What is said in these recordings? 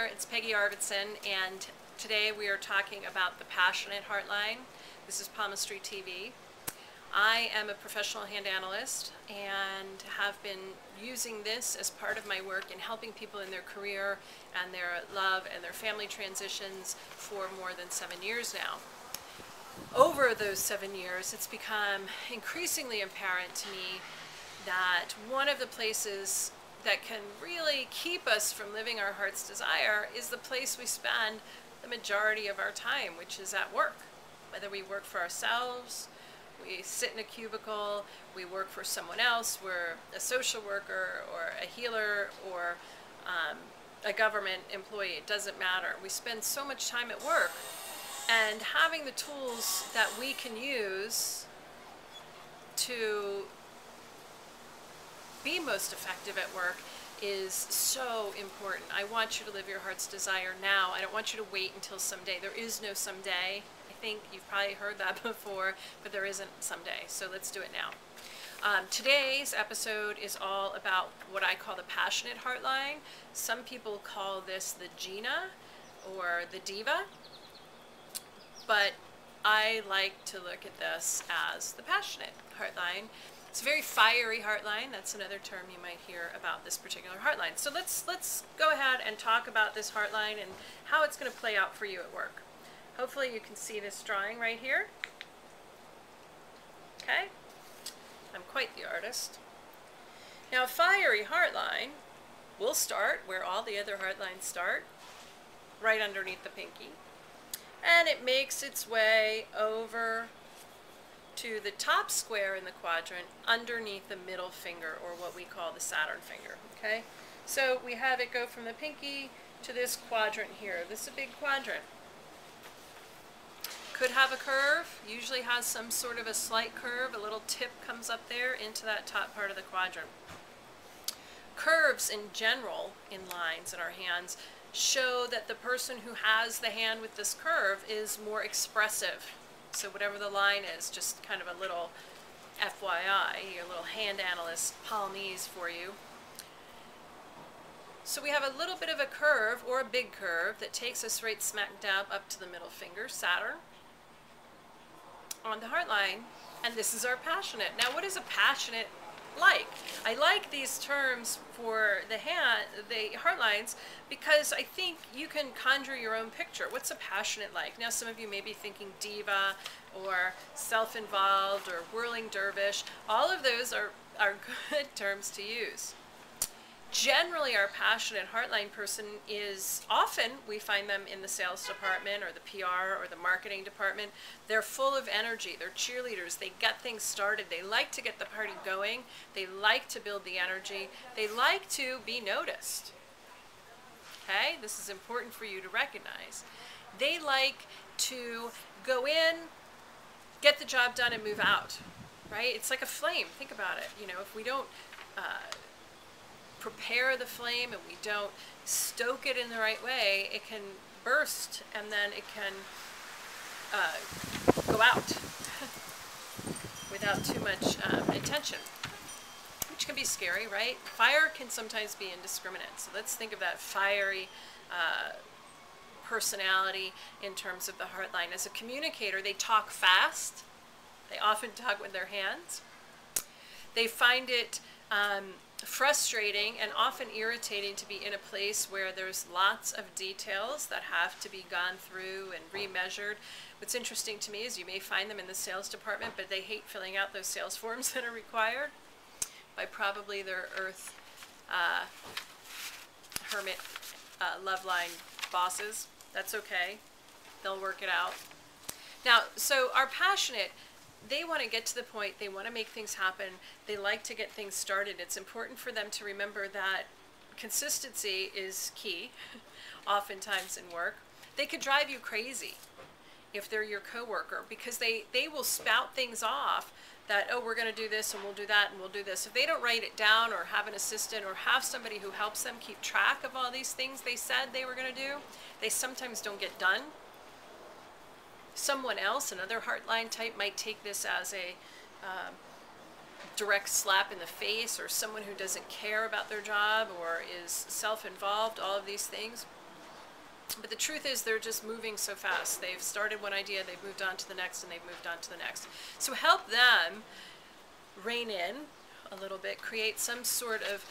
there, it's Peggy Arvidsson, and today we are talking about the Passionate Heartline. This is Palmistry TV. I am a professional hand analyst and have been using this as part of my work in helping people in their career and their love and their family transitions for more than 7 years now. Over those 7 years, it's become increasingly apparent to me that one of the places that can really keep us from living our heart's desire is the place we spend the majority of our time, which is at work. Whether we work for ourselves, we sit in a cubicle, we work for someone else, we're a social worker or a healer or a government employee, it doesn't matter. We spend so much time at work, and having the tools that we can use to be most effective at work is so important. I want you to live your heart's desire now. I don't want you to wait until someday. There is no someday. I think you've probably heard that before, but there isn't someday. So let's do it now. Today's episode is all about what I call the Passionate Heartline. Some people call this the Gina or the Diva, but I like to look at this as the Passionate Heartline. It's a very fiery heartline. That's another term you might hear about this particular heartline. So let's go ahead and talk about this heartline and how it's going to play out for you at work. Hopefully you can see this drawing right here. Okay? I'm quite the artist. Now, a fiery heartline will start where all the other heartlines start, right underneath the pinky. And it makes its way over to the top square in the quadrant underneath the middle finger, or what we call the Saturn finger. Okay, so we have it go from the pinky to this quadrant here. This is a big quadrant. Could have a curve, usually has some sort of a slight curve, a little tip comes up there into that top part of the quadrant. Curves in general in lines in our hands show that the person who has the hand with this curve is more expressive. So whatever the line is, just kind of a little FYI, a little hand analyst palmese for you. So we have a little bit of a curve, or a big curve, that takes us right smack dab up to the middle finger, Saturn, on the heartline, and this is our passionate. Now, what is a passionate like? I like these terms for the heartlines because I think you can conjure your own picture. What's a passionate like? Now, some of you may be thinking diva or self-involved or whirling dervish. All of those are good terms to use. Generally, our passionate heartline person is often, we find them in the sales department or the PR or the marketing department. They're full of energy. They're cheerleaders. They get things started. They like to get the party going. They like to build the energy. They like to be noticed. Okay? This is important for you to recognize. They like to go in, get the job done, and move out. Right? It's like a flame. Think about it. You know, if we don't prepare the flame and we don't stoke it in the right way, it can burst and then it can go out without too much attention, which can be scary, right? Fire can sometimes be indiscriminate. So let's think of that fiery personality in terms of the heartline. As a communicator, they talk fast. They often talk with their hands. They find it frustrating and often irritating to be in a place where there's lots of details that have to be gone through and remeasured. What's interesting to me is you may find them in the sales department, but they hate filling out those sales forms that are required by probably their earth hermit love line bosses. That's okay. They'll work it out. Now, so our passionate, they want to get to the point, they want to make things happen, they like to get things started. It's important for them to remember that consistency is key, oftentimes in work. They could drive you crazy if they're your coworker, because they will spout things off that, oh, we're going to do this and we'll do that and we'll do this. If they don't write it down or have an assistant or have somebody who helps them keep track of all these things they said they were going to do, they sometimes don't get done. Someone else, another heartline type, might take this as a direct slap in the face, or someone who doesn't care about their job or is self-involved, all of these things. But the truth is they're just moving so fast. They've started one idea, they've moved on to the next, and they've moved on to the next. So help them rein in a little bit, create some sort of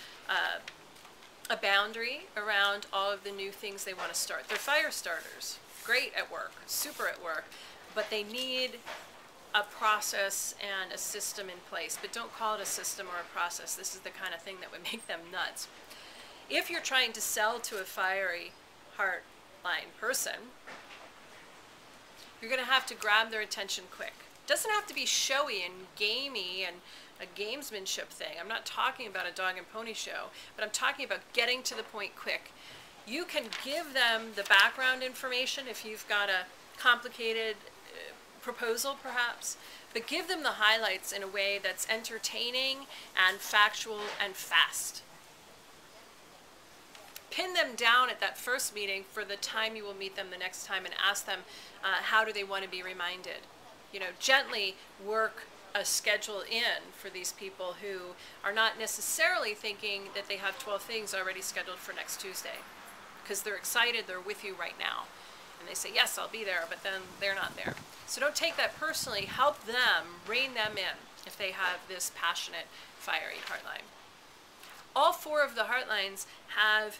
a boundary around all of the new things they want to start. They're fire starters, great at work, super at work, but they need a process and a system in place. But don't call it a system or a process. This is the kind of thing that would make them nuts. If you're trying to sell to a fiery heartline person, you're going to have to grab their attention quick. It doesn't have to be showy and gamey and a gamesmanship thing. I'm not talking about a dog and pony show, but I'm talking about getting to the point quick. You can give them the background information if you've got a complicated proposal perhaps, but give them the highlights in a way that's entertaining and factual and fast. Pin them down at that first meeting for the time you will meet them the next time, and ask them how do they want to be reminded. You know, gently work a schedule in for these people who are not necessarily thinking that they have 12 things already scheduled for next Tuesday, because they're excited, they're with you right now. And they say, yes, I'll be there, but then they're not there. So don't take that personally. Help them, rein them in if they have this passionate, fiery heartline. All 4 of the heartlines have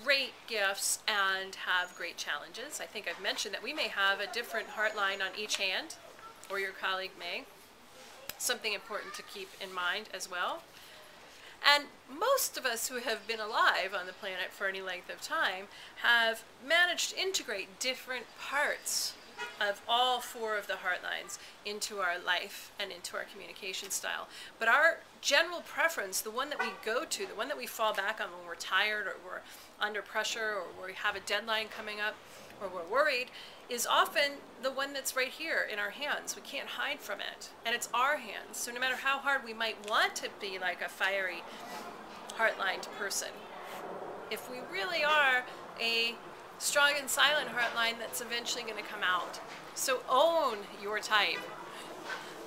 great gifts and have great challenges. I think I've mentioned that we may have a different heartline on each hand, or your colleague may. Something important to keep in mind as well. And most of us who have been alive on the planet for any length of time have managed to integrate different parts of all 4 of the heartlines into our life and into our communication style. But our general preference, the one that we go to, the one that we fall back on when we're tired or we're under pressure or we have a deadline coming up or we're worried, is often the one that's right here in our hands. We can't hide from it. And it's our hands. So no matter how hard we might want to be like a fiery, heartlined person, if we really are a strong and silent heartline, that's eventually going to come out. So own your type.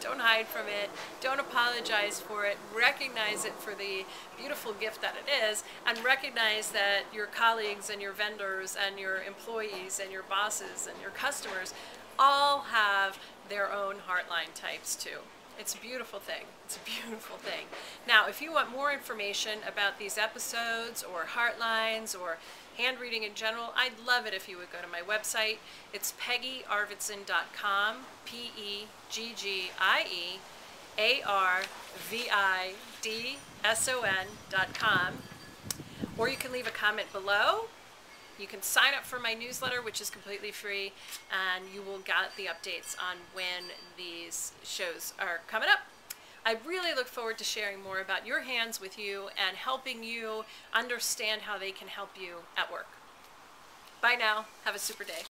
Don't hide from it. Don't apologize for it. Recognize it for the beautiful gift that it is, and recognize that your colleagues and your vendors and your employees and your bosses and your customers all have their own heartline types too. It's a beautiful thing. It's a beautiful thing. Now, if you want more information about these episodes or heartlines or hand reading in general, I'd love it if you would go to my website. It's PeggyArvidson.com, PeggieArvidson.com, or you can leave a comment below. You can sign up for my newsletter, which is completely free, and you will get the updates on when these shows are coming up. I really look forward to sharing more about your hands with you and helping you understand how they can help you at work. Bye now. Have a super day.